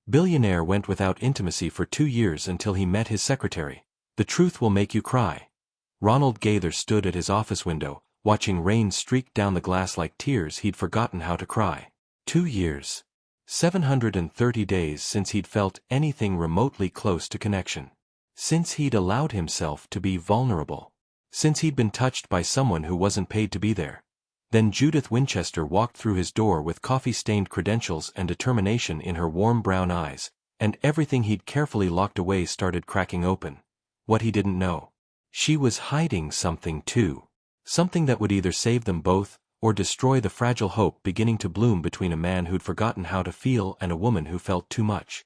Billionaire went without intimacy for 2 years until he met his secretary. The truth will make you cry. Ronald Gaither stood at his office window, watching rain streak down the glass like tears he'd forgotten how to cry. 2 years. 730 days since he'd felt anything remotely close to connection. Since he'd allowed himself to be vulnerable. Since he'd been touched by someone who wasn't paid to be there. Then Judith Winchester walked through his door with coffee-stained credentials and determination in her warm brown eyes, and everything he'd carefully locked away started cracking open. What he didn't know. She was hiding something too. Something that would either save them both, or destroy the fragile hope beginning to bloom between a man who'd forgotten how to feel and a woman who felt too much.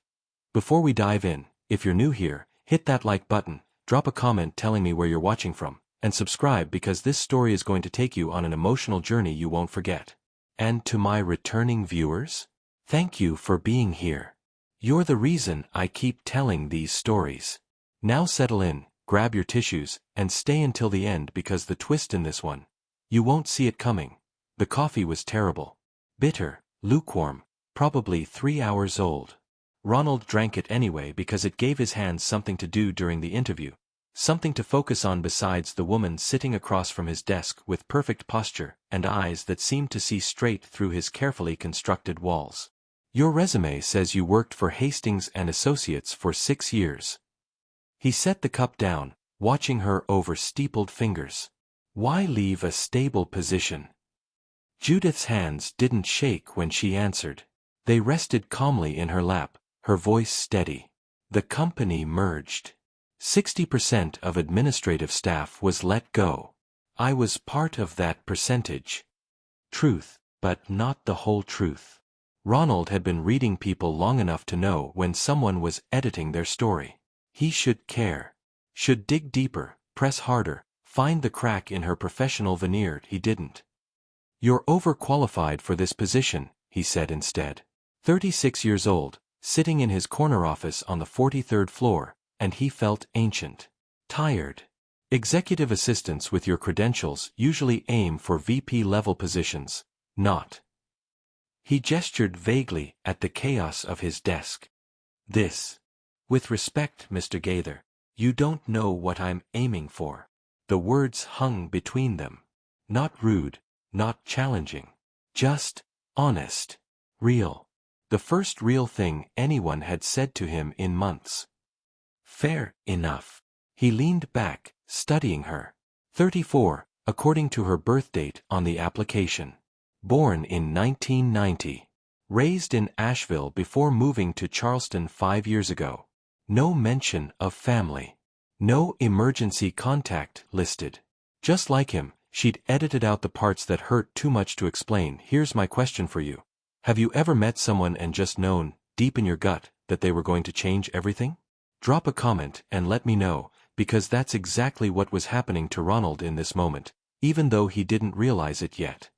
Before we dive in, if you're new here, hit that like button, drop a comment telling me where you're watching from, and subscribe because this story is going to take you on an emotional journey you won't forget. And to my returning viewers, thank you for being here. You're the reason I keep telling these stories. Now settle in, grab your tissues, and stay until the end because the twist in this one, you won't see it coming. The coffee was terrible. Bitter, lukewarm, probably 3 hours old. Ronald drank it anyway because it gave his hands something to do during the interview. Something to focus on besides the woman sitting across from his desk with perfect posture and eyes that seemed to see straight through his carefully constructed walls. Your resume says you worked for Hastings and Associates for 6 years. He set the cup down, watching her over steepled fingers. Why leave a stable position? Judith's hands didn't shake when she answered. They rested calmly in her lap, her voice steady. The company merged. 60% of administrative staff was let go. I was part of that percentage. Truth, but not the whole truth. Ronald had been reading people long enough to know when someone was editing their story. He should care. Should dig deeper, press harder, find the crack in her professional veneer. He didn't. You're overqualified for this position, he said instead. 36 years old, sitting in his corner office on the 43rd floor, and he felt ancient. Tired. Executive assistants with your credentials usually aim for VP-level positions, not. He gestured vaguely at the chaos of his desk. This. With respect, Mr. Gaither, you don't know what I'm aiming for. The words hung between them. Not rude, not challenging. Just honest. Real. The first real thing anyone had said to him in months. Fair enough. He leaned back, studying her. 34, according to her birth date on the application. Born in 1990. Raised in Asheville before moving to Charleston 5 years ago. No mention of family. No emergency contact listed. Just like him, she'd edited out the parts that hurt too much to explain. Here's my question for you. Have you ever met someone and just known, deep in your gut, that they were going to change everything? Drop a comment and let me know, because that's exactly what was happening to Ronald in this moment, even though he didn't realize it yet.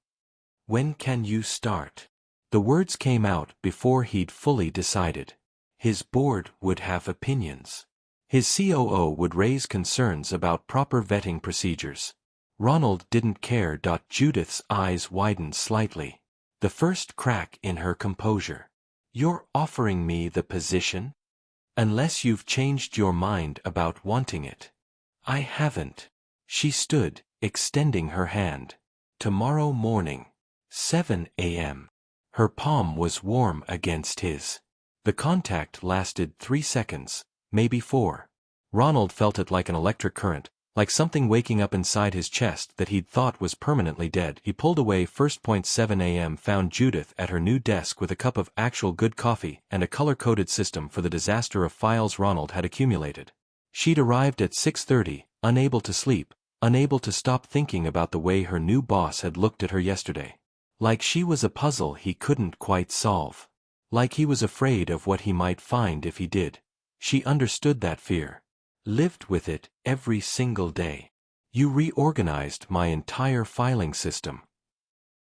When can you start? The words came out before he'd fully decided. His board would have opinions. His COO would raise concerns about proper vetting procedures. Ronald didn't care. Judith's eyes widened slightly. The first crack in her composure. You're offering me the position? Unless you've changed your mind about wanting it. I haven't. She stood, extending her hand. Tomorrow morning. 7 a.m. Her palm was warm against his. The contact lasted 3 seconds, maybe 4. Ronald felt it like an electric current, like something waking up inside his chest that he'd thought was permanently dead. He pulled away. 1:7 a.m. found Judith at her new desk with a cup of actual good coffee and a color-coded system for the disaster of files Ronald had accumulated. She'd arrived at 6:30, unable to sleep, unable to stop thinking about the way her new boss had looked at her yesterday. Like she was a puzzle he couldn't quite solve. Like he was afraid of what he might find if he did. She understood that fear. Lived with it every single day. You reorganized my entire filing system.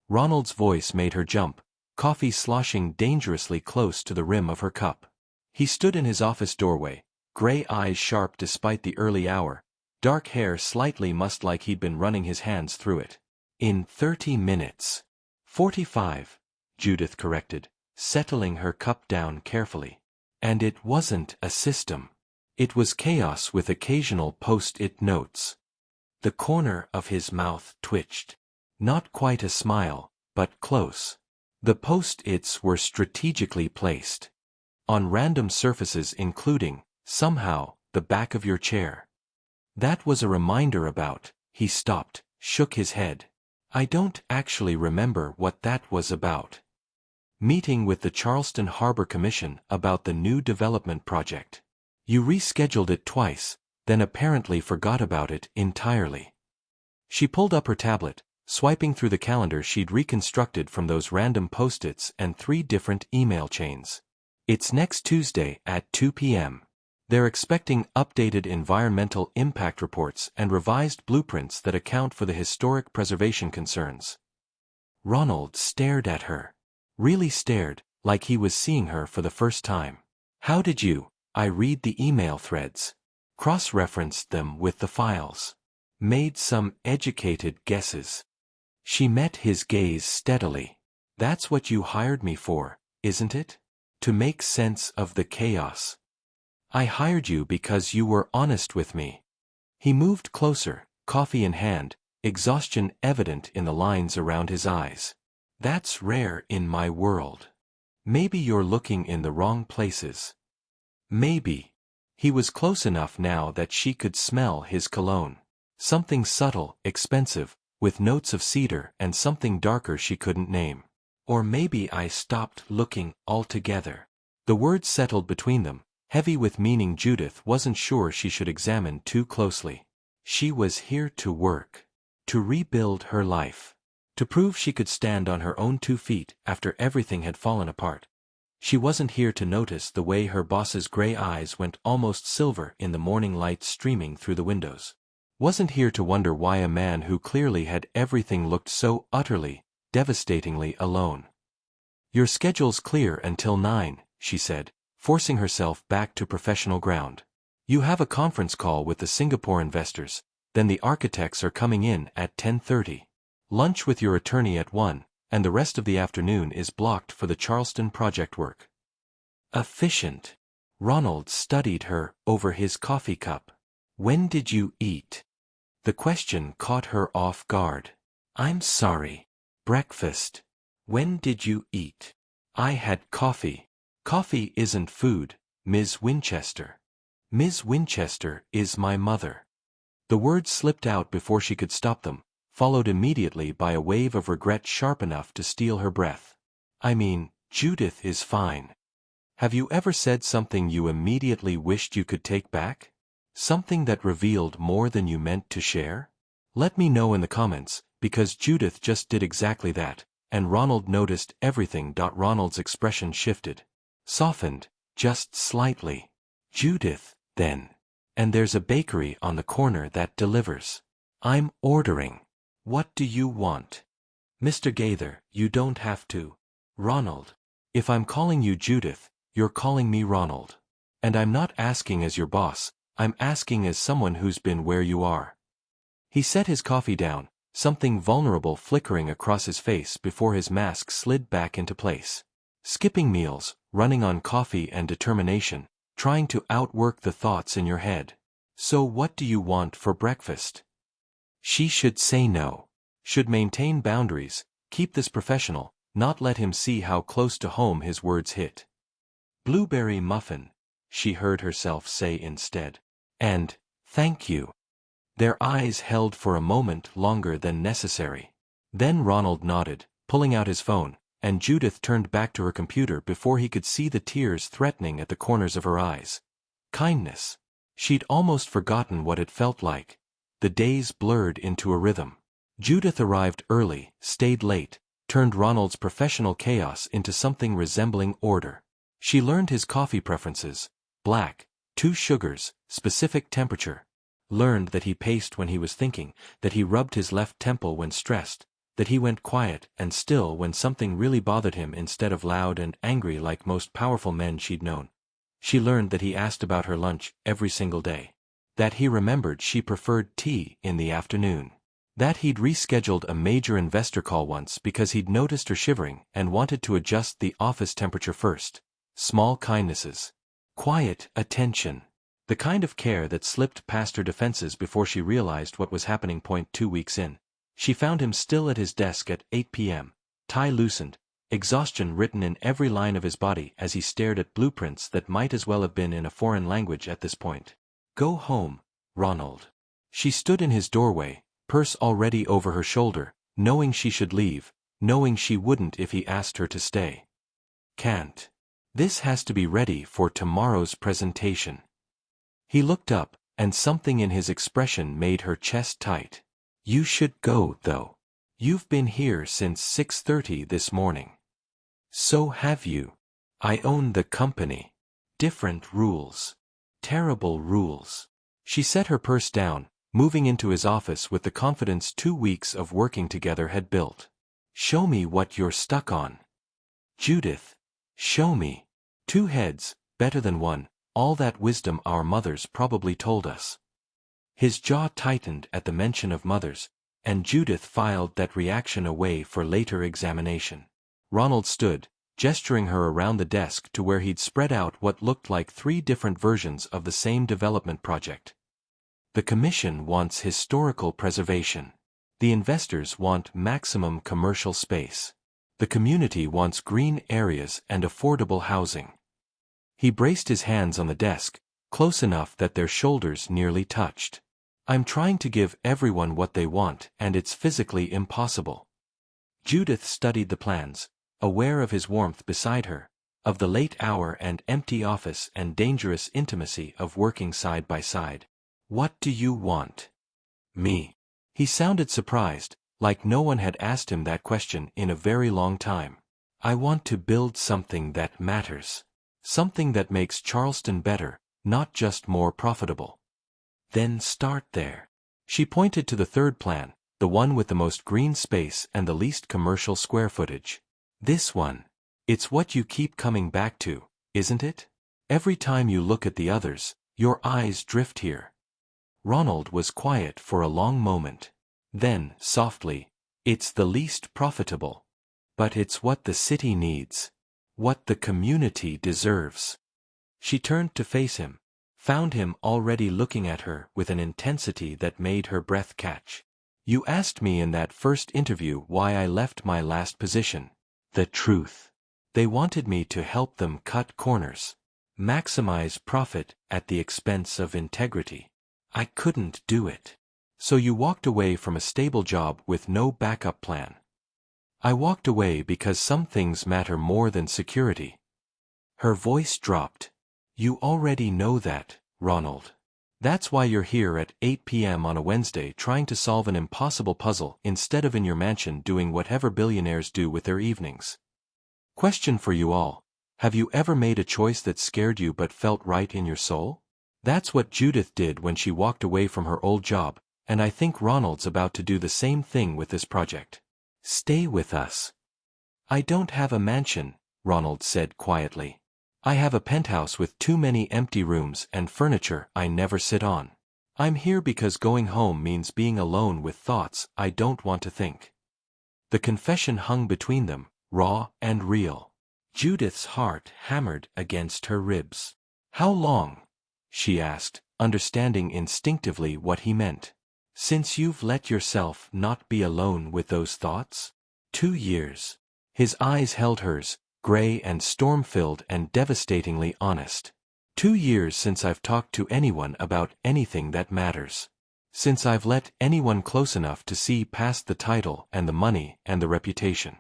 Ronald's voice made her jump, coffee sloshing dangerously close to the rim of her cup. He stood in his office doorway, gray eyes sharp despite the early hour, dark hair slightly mussed like he'd been running his hands through it. In 30 minutes. 45, Judith corrected, settling her cup down carefully. And it wasn't a system. It was chaos with occasional post-it notes. The corner of his mouth twitched. Not quite a smile, but close. The post-its were strategically placed on random surfaces including, somehow, the back of your chair. That was a reminder about. He stopped, shook his head. I don't actually remember what that was about. Meeting with the Charleston Harbor Commission about the new development project. You rescheduled it twice, then apparently forgot about it entirely. She pulled up her tablet, swiping through the calendar she'd reconstructed from those random post-its and 3 different email chains. It's next Tuesday at 2 p.m. They're expecting updated environmental impact reports and revised blueprints that account for the historic preservation concerns. Ronald stared at her. Really stared, like he was seeing her for the first time. How did you? I read the email threads. Cross-referenced them with the files. Made some educated guesses. She met his gaze steadily. That's what you hired me for, isn't it? To make sense of the chaos. I hired you because you were honest with me. He moved closer, coffee in hand, exhaustion evident in the lines around his eyes. That's rare in my world. Maybe you're looking in the wrong places. Maybe. He was close enough now that she could smell his cologne. Something subtle, expensive, with notes of cedar and something darker she couldn't name. Or maybe I stopped looking altogether. The words settled between them, heavy with meaning Judith wasn't sure she should examine too closely. She was here to work. To rebuild her life. To prove she could stand on her own 2 feet after everything had fallen apart. She wasn't here to notice the way her boss's gray eyes went almost silver in the morning light streaming through the windows. Wasn't here to wonder why a man who clearly had everything looked so utterly, devastatingly alone. Your schedule's clear until 9, she said, forcing herself back to professional ground. You have a conference call with the Singapore investors, then the architects are coming in at 10:30. Lunch with your attorney at 1, and the rest of the afternoon is blocked for the Charleston project work. Efficient. Ronald studied her over his coffee cup. When did you eat? The question caught her off guard. I'm sorry. Breakfast. When did you eat? I had coffee. Coffee isn't food, Ms. Winchester. Ms. Winchester is my mother. The words slipped out before she could stop them, followed immediately by a wave of regret sharp enough to steal her breath. I mean, Judith is fine. Have you ever said something you immediately wished you could take back? Something that revealed more than you meant to share? Let me know in the comments, because Judith just did exactly that, and Ronald noticed everything. Ronald's expression shifted. Softened, just slightly. Judith, then. And there's a bakery on the corner that delivers. I'm ordering. What do you want? Mr. Gaither, you don't have to. Ronald. If I'm calling you Judith, you're calling me Ronald. And I'm not asking as your boss, I'm asking as someone who's been where you are. He set his coffee down, something vulnerable flickering across his face before his mask slid back into place. Skipping meals, running on coffee and determination, trying to outwork the thoughts in your head. So what do you want for breakfast? She should say no. Should maintain boundaries, keep this professional, not let him see how close to home his words hit. Blueberry muffin, she heard herself say instead. And, thank you. Their eyes held for a moment longer than necessary. Then Ronald nodded, pulling out his phone, and Judith turned back to her computer before he could see the tears threatening at the corners of her eyes. Kindness. She'd almost forgotten what it felt like. The days blurred into a rhythm. Judith arrived early, stayed late, turned Ronald's professional chaos into something resembling order. She learned his coffee preferences, black, 2 sugars, specific temperature. Learned that he paced when he was thinking, that he rubbed his left temple when stressed, that he went quiet and still when something really bothered him instead of loud and angry like most powerful men she'd known. She learned that he asked about her lunch every single day. That he remembered she preferred tea in the afternoon. That he'd rescheduled a major investor call once because he'd noticed her shivering and wanted to adjust the office temperature first. Small kindnesses. Quiet attention. The kind of care that slipped past her defenses before she realized what was happening. 2 weeks in. She found him still at his desk at 8 p.m., tie loosened, exhaustion written in every line of his body as he stared at blueprints that might as well have been in a foreign language at this point. Go home, Ronald. She stood in his doorway, purse already over her shoulder, knowing she should leave, knowing she wouldn't if he asked her to stay. Can't. This has to be ready for tomorrow's presentation. He looked up, and something in his expression made her chest tight. You should go, though. You've been here since 6:30 this morning. So have you. I own the company. Different rules. Terrible rules. She set her purse down, moving into his office with the confidence 2 weeks of working together had built. Show me what you're stuck on. Judith. Show me. 2 heads, better than one, all that wisdom our mothers probably told us. His jaw tightened at the mention of mothers, and Judith filed that reaction away for later examination. Ronald stood, gesturing her around the desk to where he'd spread out what looked like 3 different versions of the same development project. The commission wants historical preservation. The investors want maximum commercial space. The community wants green areas and affordable housing. He braced his hands on the desk, close enough that their shoulders nearly touched. I'm trying to give everyone what they want, and it's physically impossible. Judith studied the plans, aware of his warmth beside her, of the late hour and empty office and dangerous intimacy of working side by side. What do you want? Me. He sounded surprised, like no one had asked him that question in a very long time. I want to build something that matters. Something that makes Charleston better, not just more profitable. Then start there. She pointed to the 3rd plan, the one with the most green space and the least commercial square footage. This one. It's what you keep coming back to, isn't it? Every time you look at the others, your eyes drift here. Ronald was quiet for a long moment. Then, softly, it's the least profitable. But it's what the city needs. What the community deserves. She turned to face him, found him already looking at her with an intensity that made her breath catch. You asked me in that first interview why I left my last position. The truth. They wanted me to help them cut corners. Maximize profit at the expense of integrity. I couldn't do it. So you walked away from a stable job with no backup plan. I walked away because some things matter more than security. Her voice dropped. You already know that, Ronald. That's why you're here at 8 p.m. on a Wednesday trying to solve an impossible puzzle instead of in your mansion doing whatever billionaires do with their evenings. Question for you all. Have you ever made a choice that scared you but felt right in your soul? That's what Judith did when she walked away from her old job, and I think Ronald's about to do the same thing with this project. Stay with us. I don't have a mansion, Ronald said quietly. I have a penthouse with too many empty rooms and furniture I never sit on. I'm here because going home means being alone with thoughts I don't want to think. The confession hung between them, raw and real. Judith's heart hammered against her ribs. How long? She asked, understanding instinctively what he meant. Since you've let yourself not be alone with those thoughts? 2 years. His eyes held hers, gray and storm-filled and devastatingly honest. 2 years since I've talked to anyone about anything that matters. Since I've let anyone close enough to see past the title and the money and the reputation.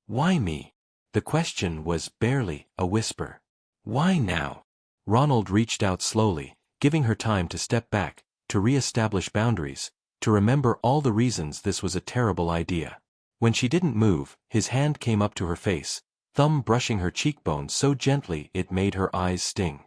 Why me? The question was barely a whisper. Why now? Ronald reached out slowly, giving her time to step back, to re-establish boundaries, to remember all the reasons this was a terrible idea. When she didn't move, his hand came up to her face, thumb brushing her cheekbone so gently it made her eyes sting.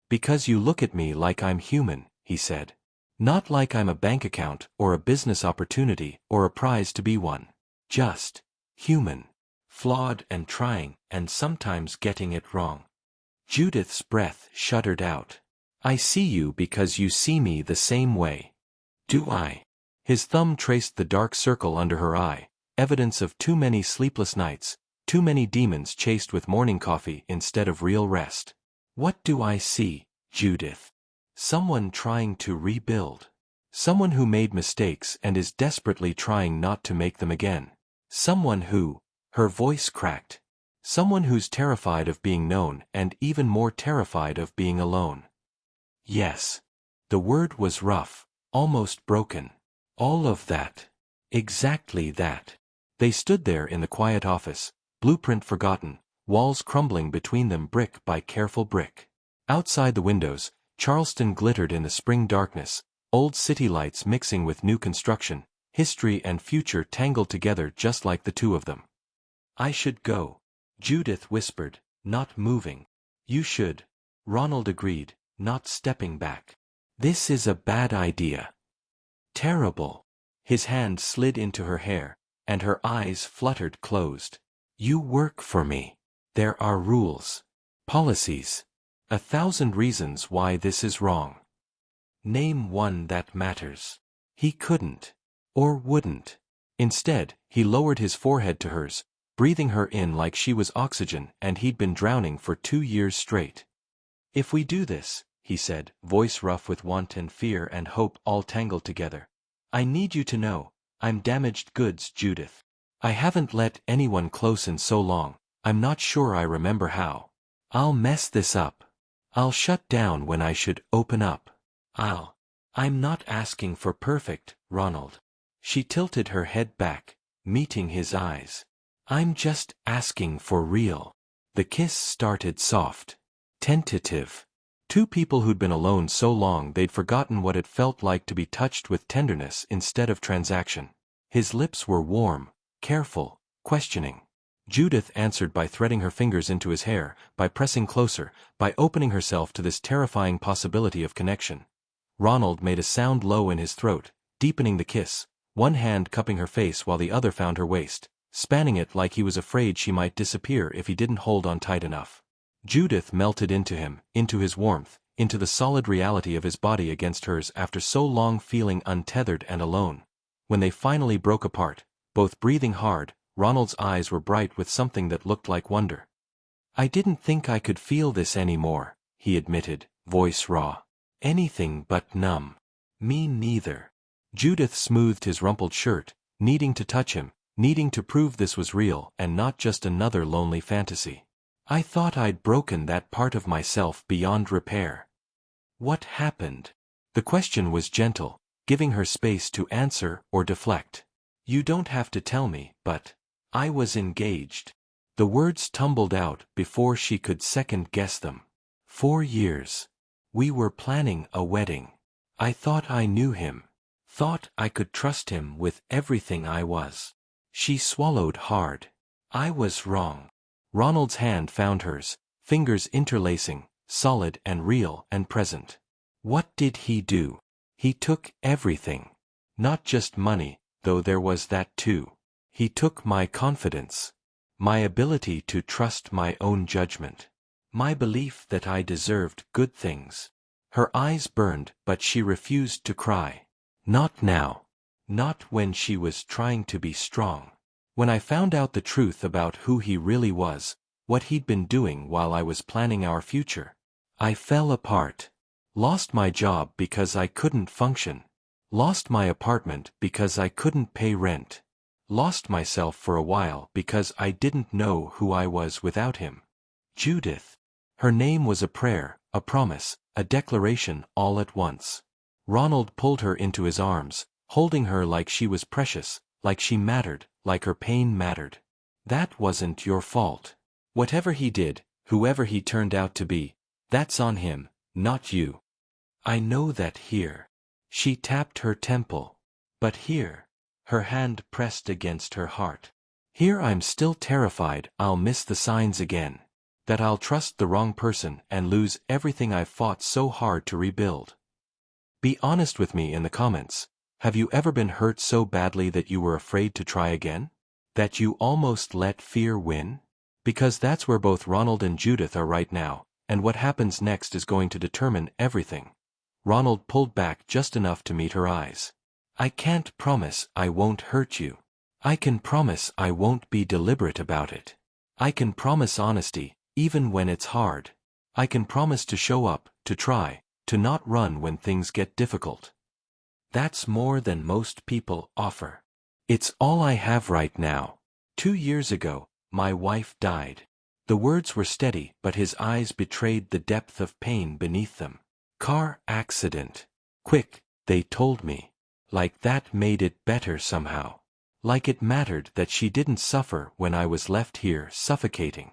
Because you look at me like I'm human, he said. Not like I'm a bank account or a business opportunity or a prize to be won. Just human. Flawed and trying and sometimes getting it wrong. Judith's breath shuddered out. I see you because you see me the same way. Do I? His thumb traced the dark circle under her eye, evidence of too many sleepless nights, too many demons chased with morning coffee instead of real rest. What do I see, Judith? Someone trying to rebuild. Someone who made mistakes and is desperately trying not to make them again. Someone who, her voice cracked. Someone who's terrified of being known and even more terrified of being alone. Yes. The word was rough, almost broken. All of that. Exactly that. They stood there in the quiet office, blueprint forgotten, walls crumbling between them brick by careful brick. Outside the windows, Charleston glittered in the spring darkness, old city lights mixing with new construction, history and future tangled together just like the two of them. I should go, Judith whispered, not moving. You should, Ronald agreed, not stepping back. This is a bad idea. Terrible. His hand slid into her hair, and her eyes fluttered closed. You work for me. There are rules. Policies. 1,000 reasons why this is wrong. Name one that matters. He couldn't. Or wouldn't. Instead, he lowered his forehead to hers, breathing her in like she was oxygen and he'd been drowning for 2 years straight. If we do this, he said, voice rough with want and fear and hope all tangled together. I need you to know, I'm damaged goods, Judith. I haven't let anyone close in so long, I'm not sure I remember how. I'll mess this up. I'll shut down when I should open up. I'm not asking for perfect, Ronald. She tilted her head back, meeting his eyes. I'm just asking for real. The kiss started soft. Tentative. Two people who'd been alone so long they'd forgotten what it felt like to be touched with tenderness instead of transaction. His lips were warm, careful, questioning. Judith answered by threading her fingers into his hair, by pressing closer, by opening herself to this terrifying possibility of connection. Ronald made a sound low in his throat, deepening the kiss, one hand cupping her face while the other found her waist, spanning it like he was afraid she might disappear if he didn't hold on tight enough. Judith melted into him, into his warmth, into the solid reality of his body against hers after so long feeling untethered and alone. When they finally broke apart, both breathing hard, Ronald's eyes were bright with something that looked like wonder. I didn't think I could feel this anymore, he admitted, voice raw. Anything but numb. Me neither. Judith smoothed his rumpled shirt, needing to touch him, needing to prove this was real and not just another lonely fantasy. I thought I'd broken that part of myself beyond repair. What happened? The question was gentle, giving her space to answer or deflect. You don't have to tell me, but I was engaged. The words tumbled out before she could second-guess them. 4 years. We were planning a wedding. I thought I knew him. Thought I could trust him with everything I was. She swallowed hard. I was wrong. Ronald's hand found hers, fingers interlacing, solid and real and present. What did he do? He took everything. Not just money, though there was that too. He took my confidence. My ability to trust my own judgment. My belief that I deserved good things. Her eyes burned, but she refused to cry. Not now. Not when she was trying to be strong. When I found out the truth about who he really was, what he'd been doing while I was planning our future, I fell apart. Lost my job because I couldn't function. Lost my apartment because I couldn't pay rent. Lost myself for a while because I didn't know who I was without him. Judith. Her name was a prayer, a promise, a declaration all at once. Ronald pulled her into his arms, holding her like she was precious, like she mattered, like her pain mattered. That wasn't your fault. Whatever he did, whoever he turned out to be, that's on him, not you. I know that here. She tapped her temple. But here. Her hand pressed against her heart. Here I'm still terrified I'll miss the signs again. That I'll trust the wrong person and lose everything I've fought so hard to rebuild. Be honest with me in the comments. Have you ever been hurt so badly that you were afraid to try again? That you almost let fear win? Because that's where both Ronald and Judith are right now, and what happens next is going to determine everything. Ronald pulled back just enough to meet her eyes. I can't promise I won't hurt you. I can promise I won't be deliberate about it. I can promise honesty, even when it's hard. I can promise to show up, to try, to not run when things get difficult. That's more than most people offer. It's all I have right now. 2 years ago, my wife died. The words were steady, but his eyes betrayed the depth of pain beneath them. Car accident. Quick, they told me. Like that made it better somehow. Like it mattered that she didn't suffer when I was left here suffocating.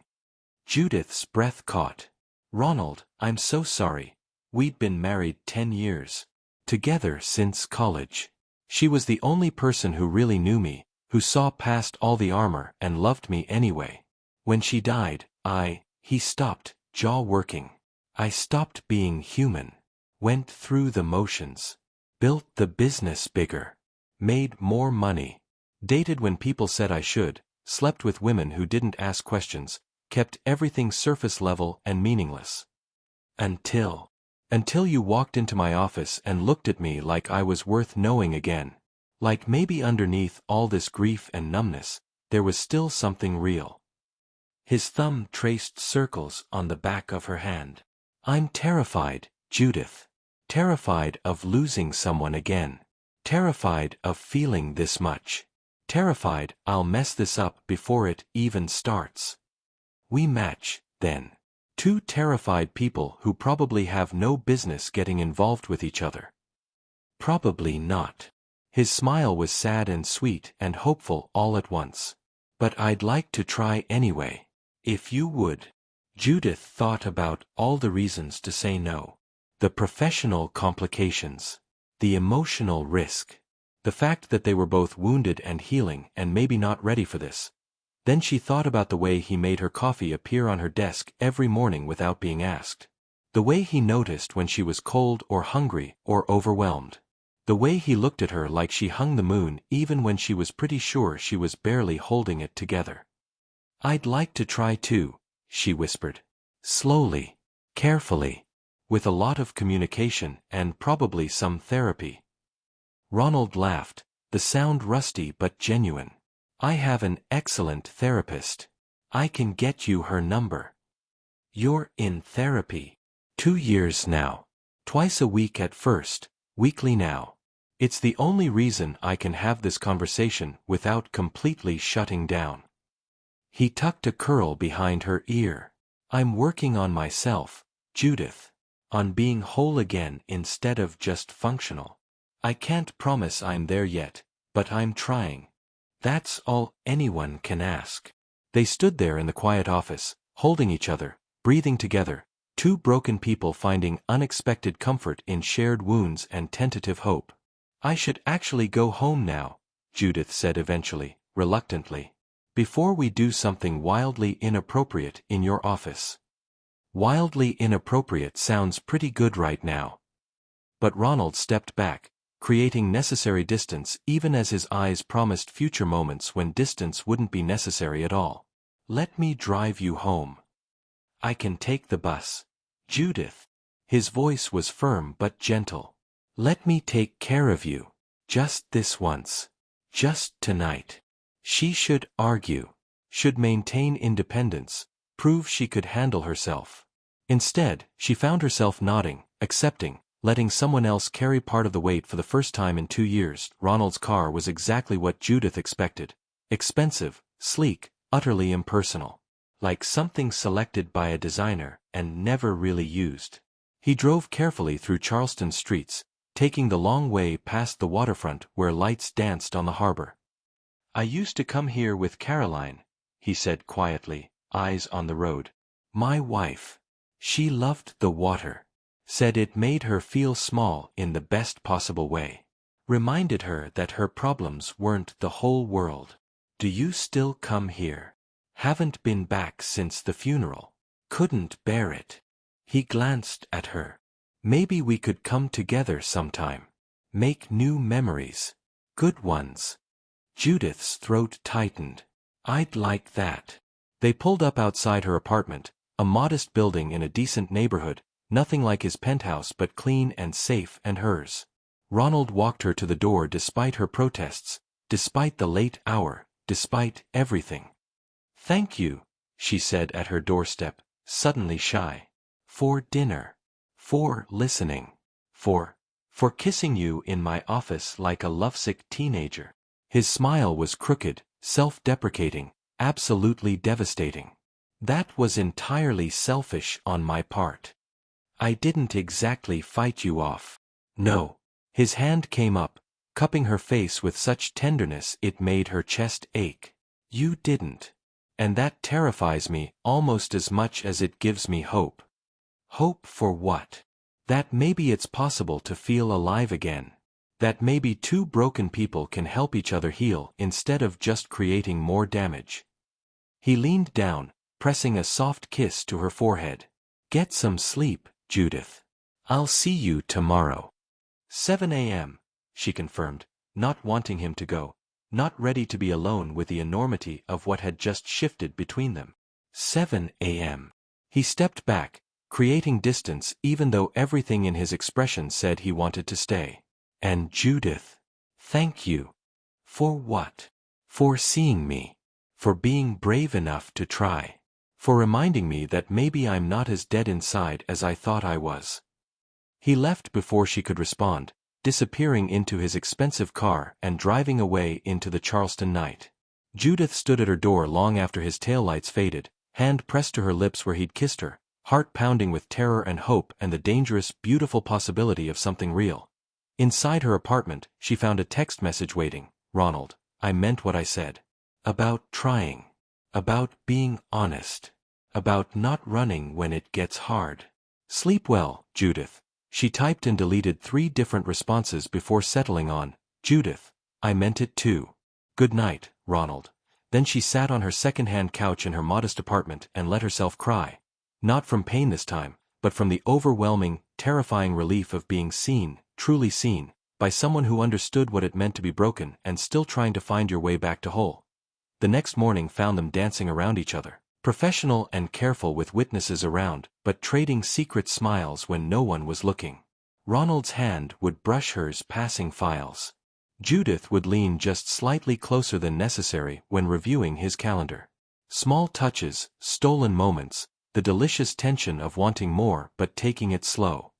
Judith's breath caught. Ronald, I'm so sorry. We'd been married 10 years. Together since college. She was the only person who really knew me, who saw past all the armor and loved me anyway. When she died, he stopped, jaw working. I stopped being human. Went through the motions. Built the business bigger. Made more money. Dated when people said I should, slept with women who didn't ask questions, kept everything surface level and meaningless. Until you walked into my office and looked at me like I was worth knowing again. Like maybe underneath all this grief and numbness, there was still something real. His thumb traced circles on the back of her hand. I'm terrified, Judith. Terrified of losing someone again. Terrified of feeling this much. Terrified I'll mess this up before it even starts. We match, then. 2 terrified people who probably have no business getting involved with each other. Probably not. His smile was sad and sweet and hopeful all at once. But I'd like to try anyway. If you would. Judith thought about all the reasons to say no. The professional complications. The emotional risk. The fact that they were both wounded and healing and maybe not ready for this. Then she thought about the way he made her coffee appear on her desk every morning without being asked. The way he noticed when she was cold or hungry or overwhelmed. The way he looked at her like she hung the moon even when she was pretty sure she was barely holding it together. I'd like to try too, she whispered. Slowly. Carefully. With a lot of communication and probably some therapy. Ronald laughed, the sound rusty but genuine. I have an excellent therapist. I can get you her number. You're in therapy. 2 years now. Twice a week at first, weekly now. It's the only reason I can have this conversation without completely shutting down. He tucked a curl behind her ear. I'm working on myself, Judith. On being whole again instead of just functional. I can't promise I'm there yet, but I'm trying. That's all anyone can ask. They stood there in the quiet office, holding each other, breathing together, 2 broken people finding unexpected comfort in shared wounds and tentative hope. I should actually go home now, Judith said eventually, reluctantly. Before we do something wildly inappropriate in your office. Wildly inappropriate sounds pretty good right now. But Ronald stepped back, creating necessary distance even as his eyes promised future moments when distance wouldn't be necessary at all. Let me drive you home. I can take the bus. Judith. His voice was firm but gentle. Let me take care of you. Just this once. Just tonight. She should argue. Should maintain independence. Prove she could handle herself. Instead, she found herself nodding, accepting, letting someone else carry part of the weight for the first time in 2 years. Ronald's car was exactly what Judith expected. Expensive, sleek, utterly impersonal. Like something selected by a designer and never really used. He drove carefully through Charleston streets, taking the long way past the waterfront where lights danced on the harbor. I used to come here with Caroline, he said quietly, eyes on the road. My wife. She loved the water. Said it made her feel small in the best possible way. Reminded her that her problems weren't the whole world. Do you still come here? Haven't been back since the funeral. Couldn't bear it. He glanced at her. Maybe we could come together sometime. Make new memories. Good ones. Judith's throat tightened. I'd like that. They pulled up outside her apartment, a modest building in a decent neighborhood, nothing like his penthouse but clean and safe and hers. Ronald walked her to the door despite her protests, despite the late hour, despite everything. Thank you, she said at her doorstep, suddenly shy. For dinner. For listening. For kissing you in my office like a lovesick teenager. His smile was crooked, self-deprecating, absolutely devastating. That was entirely selfish on my part. I didn't exactly fight you off. No. His hand came up, cupping her face with such tenderness it made her chest ache. You didn't. And that terrifies me almost as much as it gives me hope. Hope for what? That maybe it's possible to feel alive again. That maybe two broken people can help each other heal instead of just creating more damage. He leaned down, pressing a soft kiss to her forehead. Get some sleep, Judith. I'll see you tomorrow. 7 a.m., she confirmed, not wanting him to go, not ready to be alone with the enormity of what had just shifted between them. 7 a.m. He stepped back, creating distance even though everything in his expression said he wanted to stay. And Judith, thank you. For what? For seeing me. For being brave enough to try. For reminding me that maybe I'm not as dead inside as I thought I was. He left before she could respond, disappearing into his expensive car and driving away into the Charleston night. Judith stood at her door long after his taillights faded, hand pressed to her lips where he'd kissed her, heart pounding with terror and hope and the dangerous, beautiful possibility of something real. Inside her apartment, she found a text message waiting. Ronald, I meant what I said. About trying. About being honest. About not running when it gets hard. Sleep well, Judith. She typed and deleted 3 different responses before settling on, Judith, I meant it too. Good night, Ronald. Then she sat on her second-hand couch in her modest apartment and let herself cry. Not from pain this time, but from the overwhelming, terrifying relief of being seen, truly seen, by someone who understood what it meant to be broken and still trying to find your way back to whole. The next morning found them dancing around each other, professional and careful with witnesses around, but trading secret smiles when no one was looking. Ronald's hand would brush hers passing files. Judith would lean just slightly closer than necessary when reviewing his calendar. Small touches, stolen moments, the delicious tension of wanting more but taking it slow.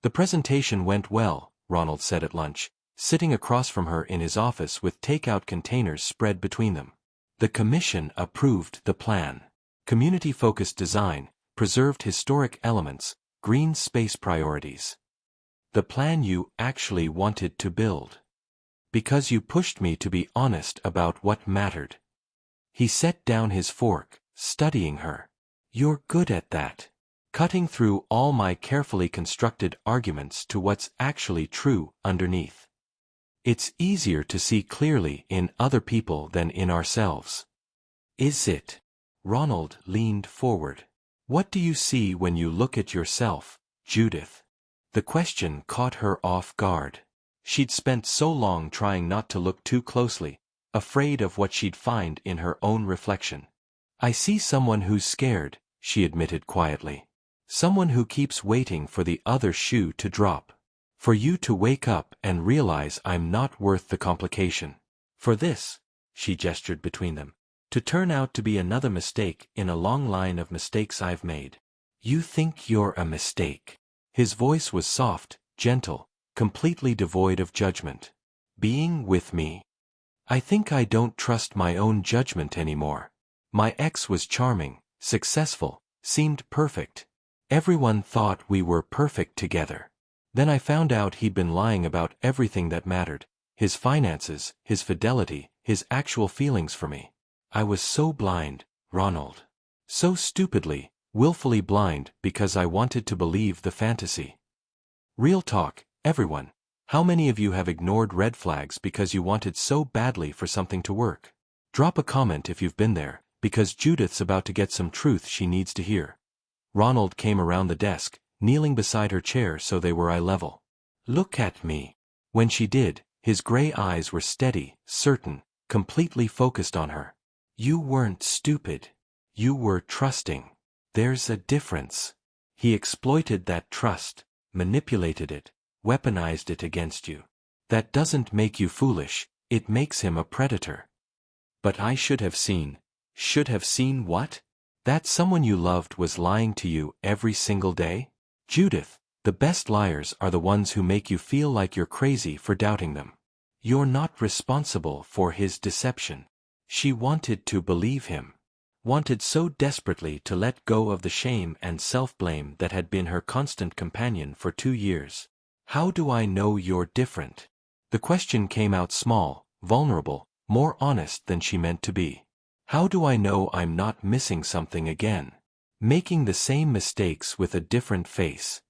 The presentation went well, Ronald said at lunch, sitting across from her in his office with takeout containers spread between them. The commission approved the plan. Community-focused design, preserved historic elements, green space priorities. The plan you actually wanted to build. Because you pushed me to be honest about what mattered. He set down his fork, studying her. You're good at that. Cutting through all my carefully constructed arguments to what's actually true underneath. It's easier to see clearly in other people than in ourselves. Is it? Ronald leaned forward. What do you see when you look at yourself, Judith? The question caught her off guard. She'd spent so long trying not to look too closely, afraid of what she'd find in her own reflection. I see someone who's scared, she admitted quietly. Someone who keeps waiting for the other shoe to drop. For you to wake up and realize I'm not worth the complication. For this, she gestured between them, to turn out to be another mistake in a long line of mistakes I've made. You think you're a mistake. His voice was soft, gentle, completely devoid of judgment. Being with me. I think I don't trust my own judgment anymore. My ex was charming, successful, seemed perfect. Everyone thought we were perfect together. Then I found out he'd been lying about everything that mattered, his finances, his fidelity, his actual feelings for me. I was so blind, Ronald. So stupidly, willfully blind because I wanted to believe the fantasy. Real talk, everyone. How many of you have ignored red flags because you wanted so badly for something to work? Drop a comment if you've been there, because Judith's about to get some truth she needs to hear. Ronald came around the desk, kneeling beside her chair so they were eye level. Look at me. When she did, his gray eyes were steady, certain, completely focused on her. You weren't stupid. You were trusting. There's a difference. He exploited that trust, manipulated it, weaponized it against you. That doesn't make you foolish, it makes him a predator. But I should have seen. Should have seen what? That someone you loved was lying to you every single day? Judith, the best liars are the ones who make you feel like you're crazy for doubting them. You're not responsible for his deception. She wanted to believe him. Wanted so desperately to let go of the shame and self-blame that had been her constant companion for 2 years. How do I know you're different? The question came out small, vulnerable, more honest than she meant to be. How do I know I'm not missing something again? Making the same mistakes with a different face.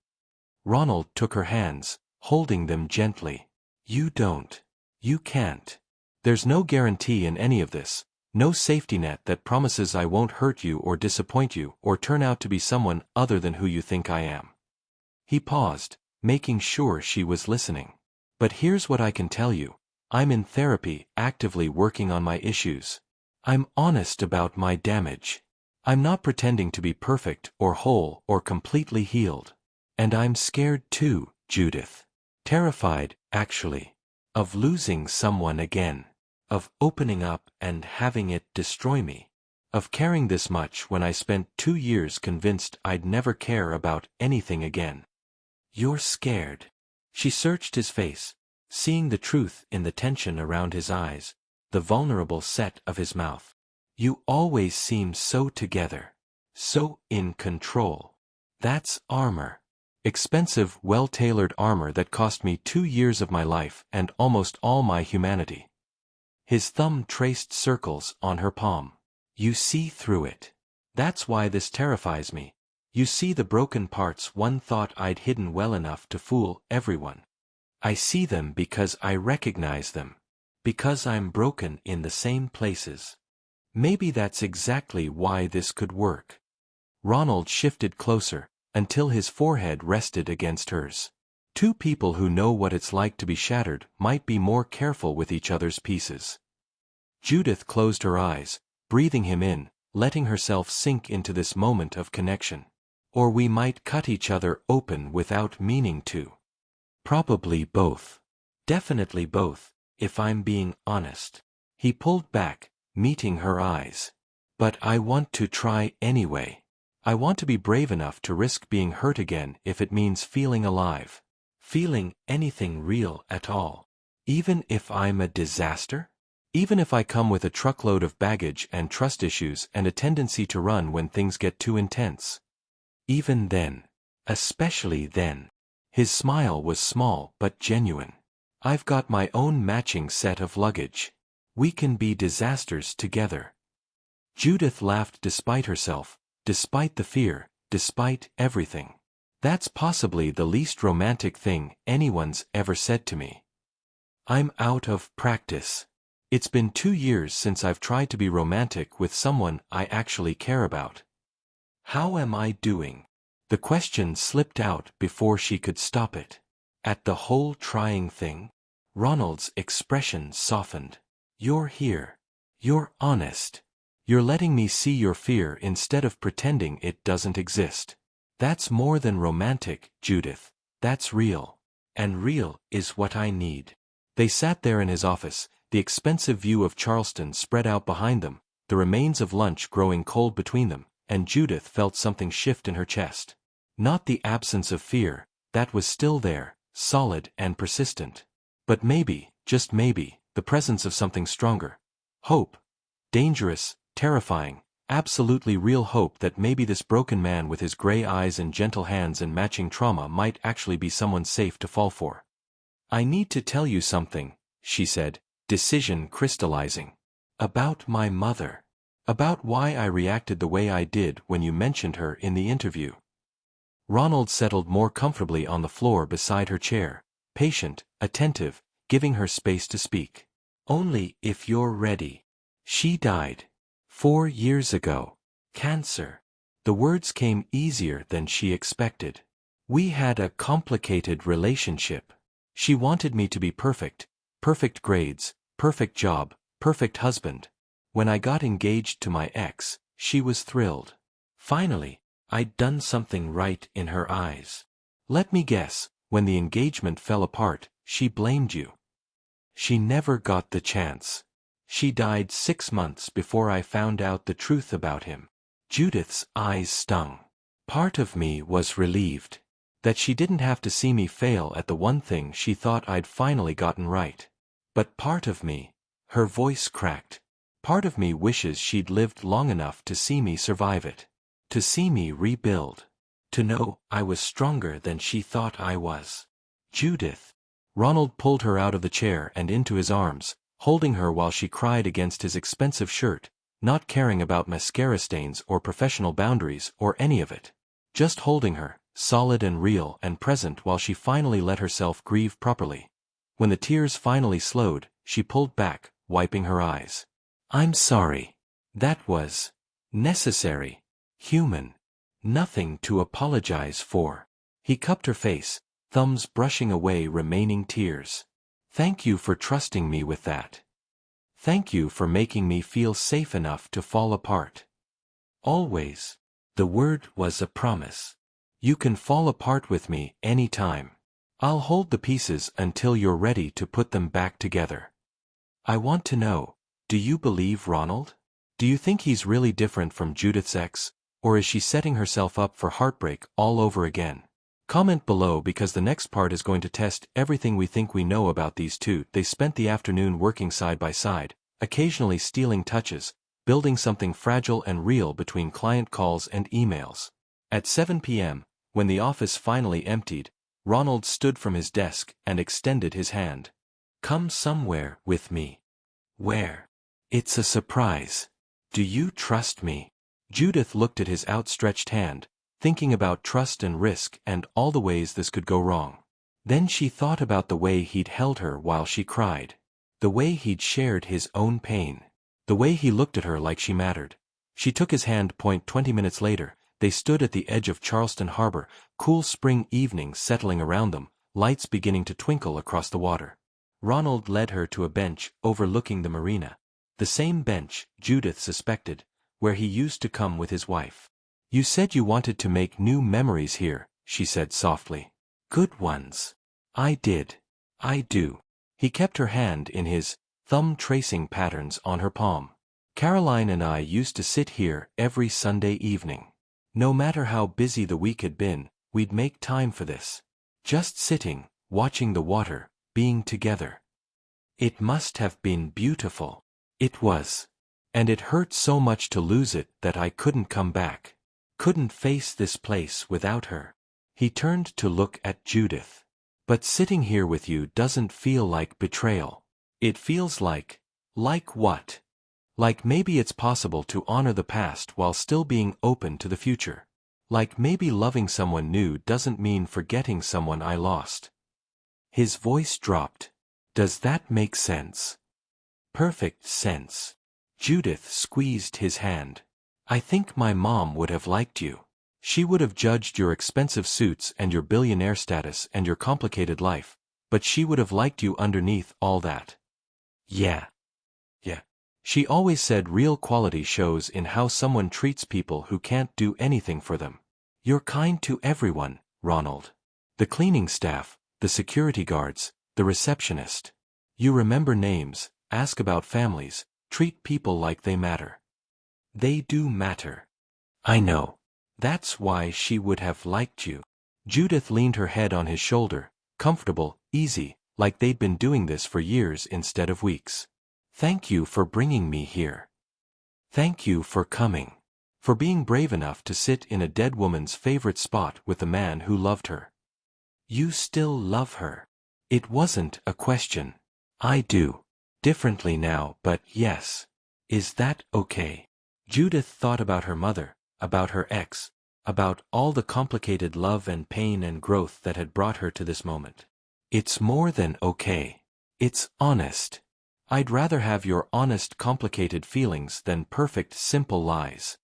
Ronald took her hands, holding them gently. You don't. You can't. There's no guarantee in any of this. No safety net that promises I won't hurt you or disappoint you or turn out to be someone other than who you think I am. He paused, making sure she was listening. But here's what I can tell you. I'm in therapy, actively working on my issues. I'm honest about my damage. I'm not pretending to be perfect or whole or completely healed. And I'm scared too, Judith. Terrified, actually. Of losing someone again. Of opening up and having it destroy me. Of caring this much when I spent 2 years convinced I'd never care about anything again. You're scared. She searched his face, seeing the truth in the tension around his eyes, the vulnerable set of his mouth. You always seem so together. So in control. That's armor. Expensive, well-tailored armor that cost me 2 years of my life and almost all my humanity. His thumb traced circles on her palm. You see through it. That's why this terrifies me. You see the broken parts one thought I'd hidden well enough to fool everyone. I see them because I recognize them. Because I'm broken in the same places. Maybe that's exactly why this could work. Ronald shifted closer, until his forehead rested against hers. 2 people who know what it's like to be shattered might be more careful with each other's pieces. Judith closed her eyes, breathing him in, letting herself sink into this moment of connection. Or we might cut each other open without meaning to. Probably both. Definitely both, if I'm being honest. He pulled back, meeting her eyes. But I want to try anyway. I want to be brave enough to risk being hurt again if it means feeling alive. Feeling anything real at all. Even if I'm a disaster? Even if I come with a truckload of baggage and trust issues and a tendency to run when things get too intense. Even then. Especially then. His smile was small but genuine. I've got my own matching set of luggage. We can be disasters together. Judith laughed despite herself, despite the fear, despite everything. That's possibly the least romantic thing anyone's ever said to me. I'm out of practice. It's been 2 years since I've tried to be romantic with someone I actually care about. How am I doing? The question slipped out before she could stop it. At the whole trying thing? Ronald's expression softened. You're here. You're honest. You're letting me see your fear instead of pretending it doesn't exist. That's more than romantic, Judith. That's real. And real is what I need. They sat there in his office, the expensive view of Charleston spread out behind them, the remains of lunch growing cold between them, and Judith felt something shift in her chest. Not the absence of fear, that was still there, solid and persistent. But maybe, just maybe, the presence of something stronger. Hope. Dangerous, terrifying, absolutely real hope that maybe this broken man with his gray eyes and gentle hands and matching trauma might actually be someone safe to fall for. I need to tell you something, she said, decision crystallizing. About my mother. About why I reacted the way I did when you mentioned her in the interview. Ronald settled more comfortably on the floor beside her chair, patient, attentive, giving her space to speak. Only if you're ready. She died. 4 years ago. Cancer. The words came easier than she expected. We had a complicated relationship. She wanted me to be perfect. Perfect grades, perfect job, perfect husband. When I got engaged to my ex, she was thrilled. Finally, I'd done something right in her eyes. Let me guess, when the engagement fell apart, she blamed you. She never got the chance. She died 6 months before I found out the truth about him. Judith's eyes stung. Part of me was relieved that she didn't have to see me fail at the one thing she thought I'd finally gotten right. But part of me, her voice cracked, part of me wishes she'd lived long enough to see me survive it. To see me rebuild. To know I was stronger than she thought I was. Judith. Ronald pulled her out of the chair and into his arms, holding her while she cried against his expensive shirt, not caring about mascara stains or professional boundaries or any of it. Just holding her, solid and real and present while she finally let herself grieve properly. When the tears finally slowed, she pulled back, wiping her eyes. I'm sorry. That was necessary. Human. Nothing to apologize for. He cupped her face, thumbs brushing away remaining tears. Thank you for trusting me with that. Thank you for making me feel safe enough to fall apart. Always. The word was a promise. You can fall apart with me anytime. I'll hold the pieces until you're ready to put them back together. I want to know, do you believe Ronald? Do you think he's really different from Judith's ex, or is she setting herself up for heartbreak all over again? Comment below because the next part is going to test everything we think we know about these two. They spent the afternoon working side by side, occasionally stealing touches, building something fragile and real between client calls and emails. At 7 p.m., when the office finally emptied, Ronald stood from his desk and extended his hand. Come somewhere with me. Where? It's a surprise. Do you trust me? Judith looked at his outstretched hand, thinking about trust and risk and all the ways this could go wrong. Then she thought about the way he'd held her while she cried. The way he'd shared his own pain. The way he looked at her like she mattered. She took his hand. 20 minutes later, they stood at the edge of Charleston Harbor, cool spring evenings settling around them, lights beginning to twinkle across the water. Ronald led her to a bench overlooking the marina. The same bench, Judith suspected, where he used to come with his wife. You said you wanted to make new memories here, she said softly. Good ones. I did. I do. He kept her hand in his, thumb tracing patterns on her palm. Caroline and I used to sit here every Sunday evening. No matter how busy the week had been, we'd make time for this. Just sitting, watching the water, being together. It must have been beautiful. It was. And it hurt so much to lose it that I couldn't come back. Couldn't face this place without her. He turned to look at Judith. But sitting here with you doesn't feel like betrayal. It feels like what? Like maybe it's possible to honor the past while still being open to the future. Like maybe loving someone new doesn't mean forgetting someone I lost. His voice dropped. Does that make sense? Perfect sense. Judith squeezed his hand. I think my mom would have liked you. She would have judged your expensive suits and your billionaire status and your complicated life, but she would have liked you underneath all that. Yeah. She always said real quality shows in how someone treats people who can't do anything for them. You're kind to everyone, Ronald. The cleaning staff, the security guards, the receptionist. You remember names, ask about families, treat people like they matter. They do matter. I know. That's why she would have liked you. Judith leaned her head on his shoulder, comfortable, easy, like they'd been doing this for years instead of weeks. Thank you for bringing me here. Thank you for coming. For being brave enough to sit in a dead woman's favorite spot with the man who loved her. You still love her. It wasn't a question. I do. Differently now, but yes. Is that okay? Judith thought about her mother, about her ex, about all the complicated love and pain and growth that had brought her to this moment. It's more than okay. It's honest. I'd rather have your honest, complicated feelings than perfect, simple lies.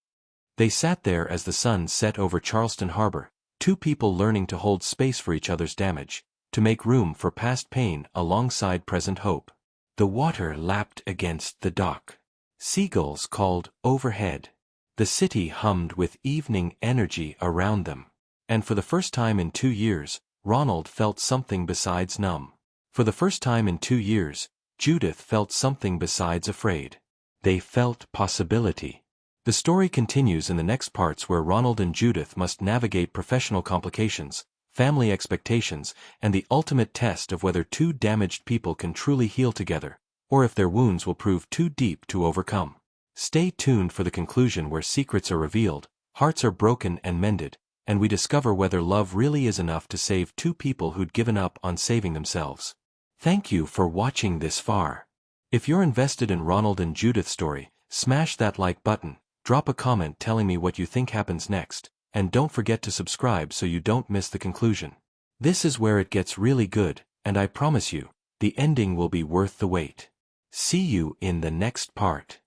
They sat there as the sun set over Charleston Harbor, two people learning to hold space for each other's damage, to make room for past pain alongside present hope. The water lapped against the dock. Seagulls called overhead. The city hummed with evening energy around them. And for the first time in 2 years, Ronald felt something besides numb. For the first time in 2 years, Judith felt something besides afraid. They felt possibility. The story continues in the next parts where Ronald and Judith must navigate professional complications, family expectations, and the ultimate test of whether two damaged people can truly heal together, or if their wounds will prove too deep to overcome. Stay tuned for the conclusion where secrets are revealed, hearts are broken and mended, and we discover whether love really is enough to save two people who'd given up on saving themselves. Thank you for watching this far. If you're invested in Ronald and Judith's story, smash that like button, drop a comment telling me what you think happens next, and don't forget to subscribe so you don't miss the conclusion. This is where it gets really good, and I promise you, the ending will be worth the wait. See you in the next part.